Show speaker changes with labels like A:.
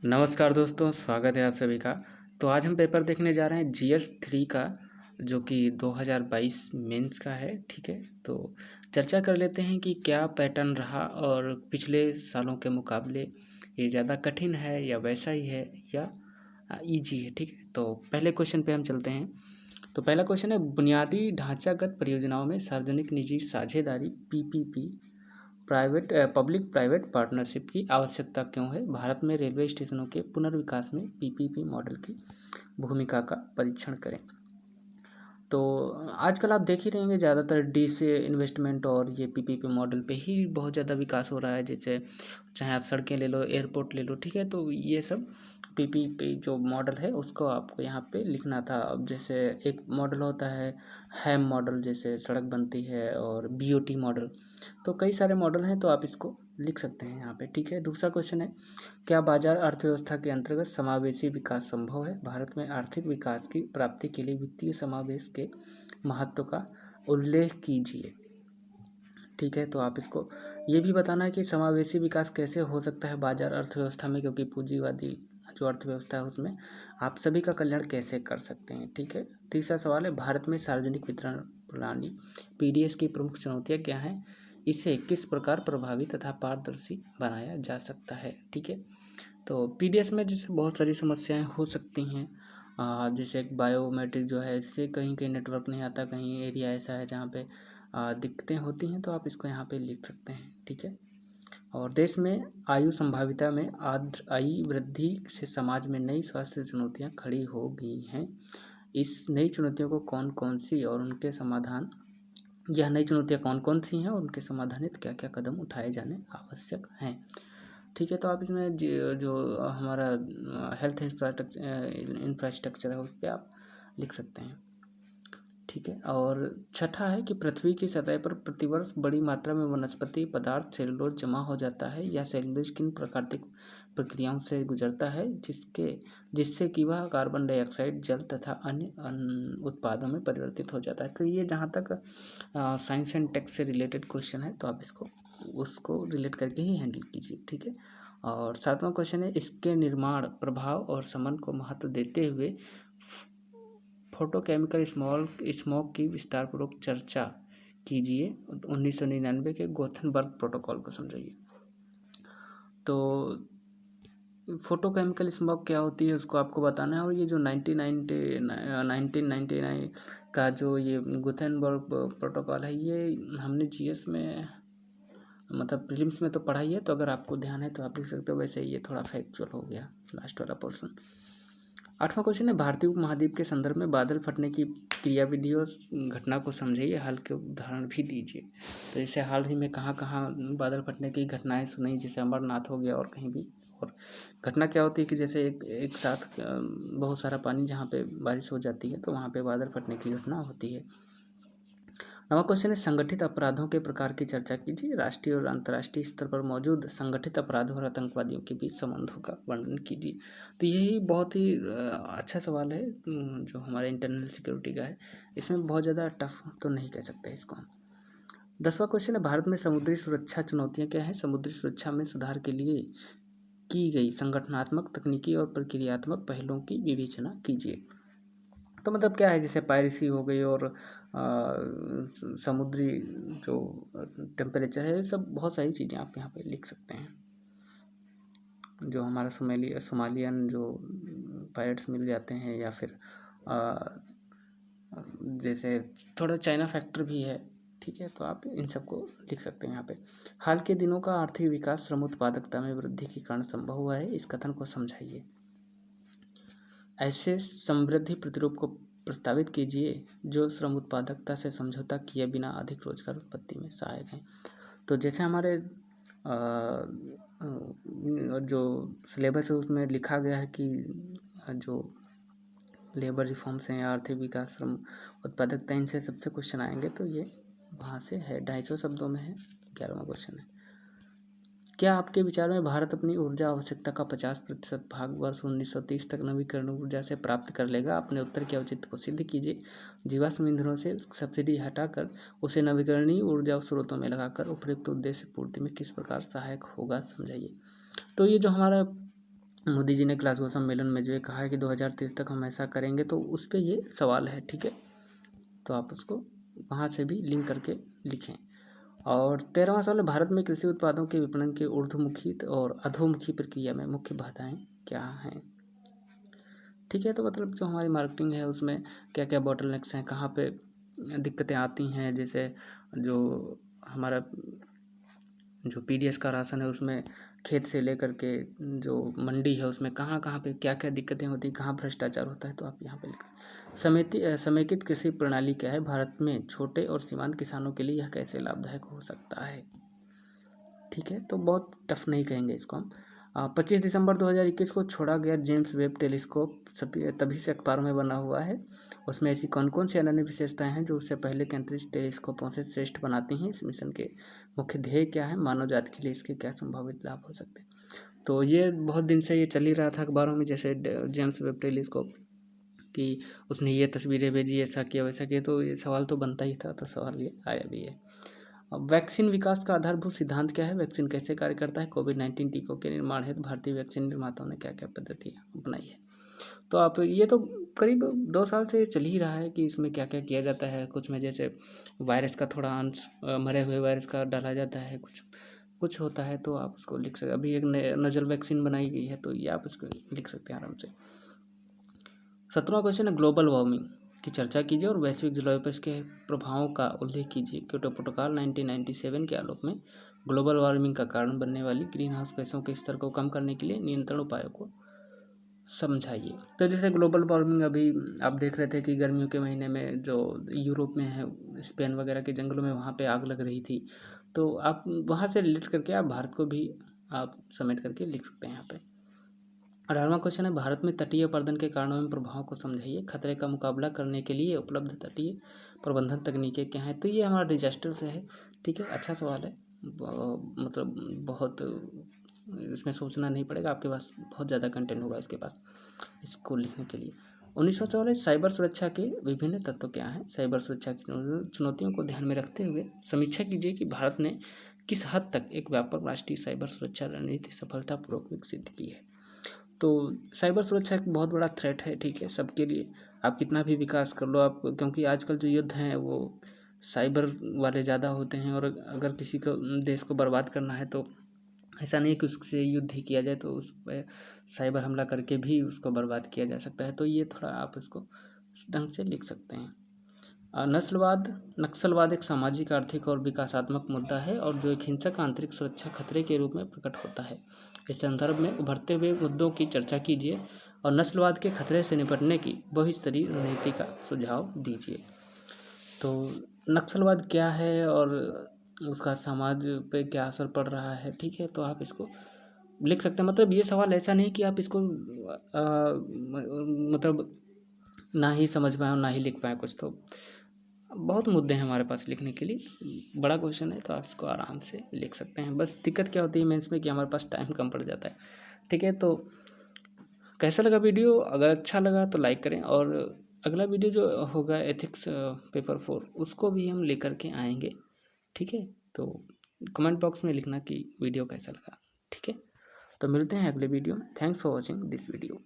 A: नमस्कार दोस्तों, स्वागत है आप सभी का। तो आज हम पेपर देखने जा रहे हैं जीएस 3 का, जो कि 2022 मेंस का है, ठीक है। तो चर्चा कर लेते हैं कि क्या पैटर्न रहा और पिछले सालों के मुकाबले ये ज़्यादा कठिन है या वैसा ही है या ईजी है, ठीक है। तो पहले क्वेश्चन पे हम चलते हैं। तो पहला क्वेश्चन है, बुनियादी ढांचागत परियोजनाओं में सार्वजनिक निजी साझेदारी पीपीपी पब्लिक प्राइवेट पार्टनरशिप की आवश्यकता क्यों है? भारत में रेलवे स्टेशनों के पुनर्विकास में पीपीपी मॉडल की भूमिका का परीक्षण करें। तो आजकल आप देख ही रहेंगे ज़्यादातर इन्वेस्टमेंट और ये पीपीपी मॉडल पे ही बहुत ज़्यादा विकास हो रहा है। जैसे चाहे आप सड़कें ले लो, एयरपोर्ट ले लो, ठीक है। तो ये सब पीपीपी जो मॉडल है उसको आपको यहाँ पे लिखना था। अब जैसे एक मॉडल होता है हैम मॉडल, जैसे सड़क बनती है, और बीओटी मॉडल। तो कई सारे मॉडल हैं, तो आप इसको लिख सकते हैं यहाँ पे, ठीक है। दूसरा क्वेश्चन है, क्या बाजार अर्थव्यवस्था के अंतर्गत समावेशी विकास संभव है? भारत में आर्थिक विकास की प्राप्ति के लिए वित्तीय समावेश के महत्व का उल्लेख कीजिए, ठीक है। तो आप इसको ये भी बताना है कि समावेशी विकास कैसे हो सकता है बाजार अर्थव्यवस्था में, क्योंकि पूंजीवादी जो अर्थव्यवस्था है उसमें आप सभी का कल्याण कैसे कर सकते हैं, ठीक है। तीसरा सवाल है, भारत में सार्वजनिक वितरण प्रणाली पीडीएस की प्रमुख चुनौतियाँ क्या हैं? इसे किस प्रकार प्रभावी तथा पारदर्शी बनाया जा सकता है, ठीक है। तो पीडीएस में जैसे बहुत सारी समस्याएं हो सकती हैं। जैसे एक बायोमेट्रिक जो है, इससे कहीं कहीं नेटवर्क नहीं आता, कहीं एरिया ऐसा है जहाँ पे दिक्कतें होती हैं, तो आप इसको यहाँ पे लिख सकते हैं, ठीक है। और देश में आयु संभाविता में आयु वृद्धि से समाज में नई स्वास्थ्य चुनौतियाँ खड़ी हो गई हैं। इस नई चुनौतियों को कौन कौन सी और उनके समाधान यह नई चुनौतियाँ कौन कौन सी हैं और उनके समाधान हेतु क्या क्या कदम उठाए जाने आवश्यक हैं, ठीक है। तो आप इसमें जो हमारा हेल्थ इंफ्रास्ट्रक्चर है उस पर आप लिख सकते हैं, ठीक है। और छठा है कि पृथ्वी की सतह पर प्रतिवर्ष बड़ी मात्रा में वनस्पति पदार्थ सेलुलोज जमा हो जाता है, या सेलुलोज किन प्राकृतिक प्रक्रियाओं से गुजरता है जिससे कि वह कार्बन डाइऑक्साइड जल तथा अन्य उत्पादों में परिवर्तित हो जाता है। तो ये जहाँ तक साइंस एंड टेक से रिलेटेड क्वेश्चन है, तो आप उसको रिलेट करके ही हैंडल कीजिए, ठीक है। और सातवां क्वेश्चन है, इसके निर्माण प्रभाव और समन को महत्व देते हुए फोटोकेमिकल स्मोक की विस्तारपूर्वक चर्चा कीजिए। 1999 के गोथनबर्ग प्रोटोकॉल को समझाइए। तो फोटोकेमिकल स्मोक क्या होती है उसको आपको बताना है। और ये जो 1999 का जो ये गुथेनबर्ग प्रोटोकॉल है, ये हमने जीएस में मतलब प्रीलिम्स में तो पढ़ा ही है, तो अगर आपको ध्यान है तो आप लिख सकते हो। वैसे ये थोड़ा फैक्चुअल हो गया लास्ट वाला पोर्शन। आठवां क्वेश्चन है, भारतीय उपमहाद्वीप के संदर्भ में बादल फटने की क्रियाविधि और घटना को समझिए, हाल के उदाहरण भी दीजिए। तो जैसे हाल ही में कहाँ कहाँ बादल फटने की घटनाएं सुनाई, जैसे अमरनाथ हो गया और कहीं भी। और घटना क्या होती है कि जैसे एक साथ बहुत सारा पानी जहाँ पे बारिश हो जाती है, तो वहाँ पे बादल फटने की घटना होती है। नवा क्वेश्चन है, संगठित अपराधों के प्रकार की चर्चा कीजिए। राष्ट्रीय और अंतर्राष्ट्रीय स्तर पर मौजूद संगठित अपराधों और आतंकवादियों के बीच संबंधों का वर्णन कीजिए। तो यही बहुत ही अच्छा सवाल है जो हमारे इंटरनल सिक्योरिटी का है। इसमें बहुत ज़्यादा टफ तो नहीं कह सकते इसको हम। 10वां क्वेश्चन है, भारत में समुद्री सुरक्षा चुनौतियाँ क्या हैं? समुद्री सुरक्षा में सुधार के लिए की गई संगठनात्मक, तकनीकी और प्रक्रियात्मक पहलों की विवेचना कीजिए। तो मतलब क्या है, जैसे पायरेसी हो गई और समुद्री जो टेम्परेचर है, सब बहुत सारी चीज़ें आप यहाँ पे लिख सकते हैं। जो हमारा सोमालियन जो पायरेट्स मिल जाते हैं, या फिर जैसे थोड़ा चाइना फैक्टर भी है, ठीक है। तो आप इन सबको लिख सकते हैं यहाँ पे। हाल के दिनों का आर्थिक विकास श्रम उत्पादकता में वृद्धि के कारण संभव हुआ है, इस कथन को समझाइए। ऐसे समृद्धि प्रतिरूप को प्रस्तावित कीजिए जो श्रम उत्पादकता से समझौता किए बिना अधिक रोजगार उत्पत्ति में सहायक हैं। तो जैसे हमारे जो सिलेबस है उसमें लिखा गया है कि जो लेबर रिफॉर्म्स हैं, आर्थिक विकास, श्रम उत्पादकता, इनसे सबसे क्वेश्चन आएंगे। तो ये वहाँ से है, 250 शब्दों में है। 11वां क्वेश्चन है, क्या आपके विचार में भारत अपनी ऊर्जा आवश्यकता का 50% भाग वर्ष 1930 तक नवीकरणीय ऊर्जा से प्राप्त कर लेगा? अपने उत्तर के औचित्य को सिद्ध कीजिए। जीवाश्म ईंधनों से सब्सिडी हटाकर उसे नवीकरणीय ऊर्जा स्रोतों में लगाकर उपयुक्त उद्देश्य पूर्ति में किस प्रकार सहायक होगा, समझाइए। तो ये जो हमारा मोदी जी ने ग्लासगो सम्मेलन में जो है कहा है कि 2030 तक हम ऐसा करेंगे, तो उस पर ये सवाल है, ठीक है। तो आप उसको वहाँ से भी लिंक करके लिखें। और 13वां सवाल है, भारत में कृषि उत्पादों के विपणन के ऊर्ध्वमुखी और अधोमुखी प्रक्रिया में मुख्य बाधाएं क्या हैं, ठीक है। तो मतलब जो हमारी मार्केटिंग है उसमें क्या क्या बॉटलनेक्स हैं, कहाँ पे दिक्कतें आती हैं, जैसे जो हमारा जो पीडीएस का राशन है उसमें खेत से लेकर के जो मंडी है उसमें कहाँ कहाँ पे क्या क्या दिक्कतें होती हैं, कहाँ भ्रष्टाचार होता है, तो आप यहाँ पे लिख। समेकित कृषि प्रणाली क्या है, भारत में छोटे और सीमांत किसानों के लिए यह कैसे लाभदायक हो सकता है, ठीक है। तो बहुत टफ नहीं कहेंगे इसको हम। 25 दिसंबर 2021 को छोड़ा गया जेम्स वेब टेलीस्कोप तभी से अखबारों में बना हुआ है। उसमें ऐसी कौन कौन सी अनन्य विशेषताएं हैं जो उससे पहले के अंतरिक्ष टेलीस्कोपों से श्रेष्ठ बनाती हैं, इस मिशन के मुख्य ध्येय क्या है, मानव जाति के लिए इसके क्या संभावित लाभ हो सकते हैं। तो ये बहुत दिन से ये चल ही रहा था अखबारों में, जैसे जेम्स वेब टेलीस्कोप कि उसने ये तस्वीरें भेजी, ऐसा किया वैसा किया, तो ये सवाल तो बनता ही था, तो सवाल ये आया भी है। अब वैक्सीन विकास का आधारभूत सिद्धांत क्या है, वैक्सीन कैसे कार्य करता है, कोविड-19 टीकों के निर्माण हेतु भारतीय वैक्सीन निर्माताओं ने क्या क्या पद्धतियाँ अपनाई है। तो आप ये तो करीब 2 साल से चल ही रहा है कि इसमें क्या क्या किया जाता है। कुछ में जैसे वायरस का थोड़ा अंश मरे हुए वायरस का डाला जाता है, कुछ कुछ होता है, तो आप उसको लिख सकते। अभी एक नजल वैक्सीन बनाई गई है, तो ये आप उसको लिख सकते हैं आराम से। 17वां क्वेश्चन है, ग्लोबल वार्मिंग की चर्चा कीजिए और वैश्विक जलवायु पर इसके प्रभावों का उल्लेख कीजिए। क्योटो प्रोटोकॉल 1997 के आलोक में ग्लोबल वार्मिंग का कारण बनने वाली ग्रीन हाउस गैसों के स्तर को कम करने के लिए नियंत्रण उपायों को समझाइए। तो जैसे ग्लोबल वार्मिंग अभी आप देख रहे थे कि गर्मियों के महीने में जो यूरोप में है, स्पेन वगैरह के जंगलों में वहाँ पे आग लग रही थी, तो आप वहाँ से रिलेट करके आप भारत को भी आप समेट करके लिख सकते हैं यहाँ पे। 18वां क्वेश्चन है, भारत में तटीय अपर्दन के कारणों एवं प्रभावों को समझाइए। खतरे का मुकाबला करने के लिए उपलब्ध तटीय प्रबंधन तकनीकें क्या हैं, तो ये हमारा डिजास्टर से है, ठीक है। अच्छा सवाल है, मतलब बहुत इसमें सोचना नहीं पड़ेगा, आपके पास बहुत ज़्यादा कंटेंट होगा इसके पास इसको लिखने के लिए। 1944 साइबर सुरक्षा के विभिन्न तत्व क्या हैं, साइबर सुरक्षा की चुनौतियों को ध्यान में रखते हुए समीक्षा कीजिए कि भारत ने किस हद तक एक व्यापक राष्ट्रीय साइबर सुरक्षा रणनीति सफलतापूर्वक विकसित की है। तो साइबर सुरक्षा एक बहुत बड़ा थ्रेट है, ठीक है, सबके लिए। आप कितना भी विकास कर लो, आप क्योंकि आजकल जो युद्ध हैं वो साइबर वाले ज़्यादा होते हैं, और अगर किसी को देश को बर्बाद करना है तो ऐसा नहीं कि उससे युद्ध ही किया जाए, तो उस पर साइबर हमला करके भी उसको बर्बाद किया जा सकता है। तो ये थोड़ा आप उसको ढंग से लिख सकते हैं। नक्सलवाद एक सामाजिक, आर्थिक और विकासात्मक मुद्दा है और जो एक हिंसक आंतरिक सुरक्षा खतरे के रूप में प्रकट होता है। इस संदर्भ में उभरते हुए मुद्दों की चर्चा कीजिए और नस्लवाद के खतरे से निपटने की बहुस्तरीय रणनीति का सुझाव दीजिए। तो नक्सलवाद क्या है और उसका समाज पे क्या असर पड़ रहा है, ठीक है, तो आप इसको लिख सकते हैं। मतलब ये सवाल ऐसा नहीं कि आप इसको मतलब ना ही समझ पाएँ और ना ही लिख पाएँ कुछ, तो बहुत मुद्दे हैं हमारे पास लिखने के लिए। बड़ा क्वेश्चन है तो आप इसको आराम से लिख सकते हैं। बस दिक्कत क्या होती है मेंस में कि हमारे पास टाइम कम पड़ जाता है, ठीक है। तो कैसा लगा वीडियो, अगर अच्छा लगा तो लाइक करें, और अगला वीडियो जो होगा एथिक्स पेपर 4 उसको भी हम लेकर के आएंगे, ठीक है। तो कमेंट बॉक्स में लिखना कि वीडियो कैसा लगा, ठीक है। तो मिलते हैं अगले वीडियो में। Thanks for watching this video.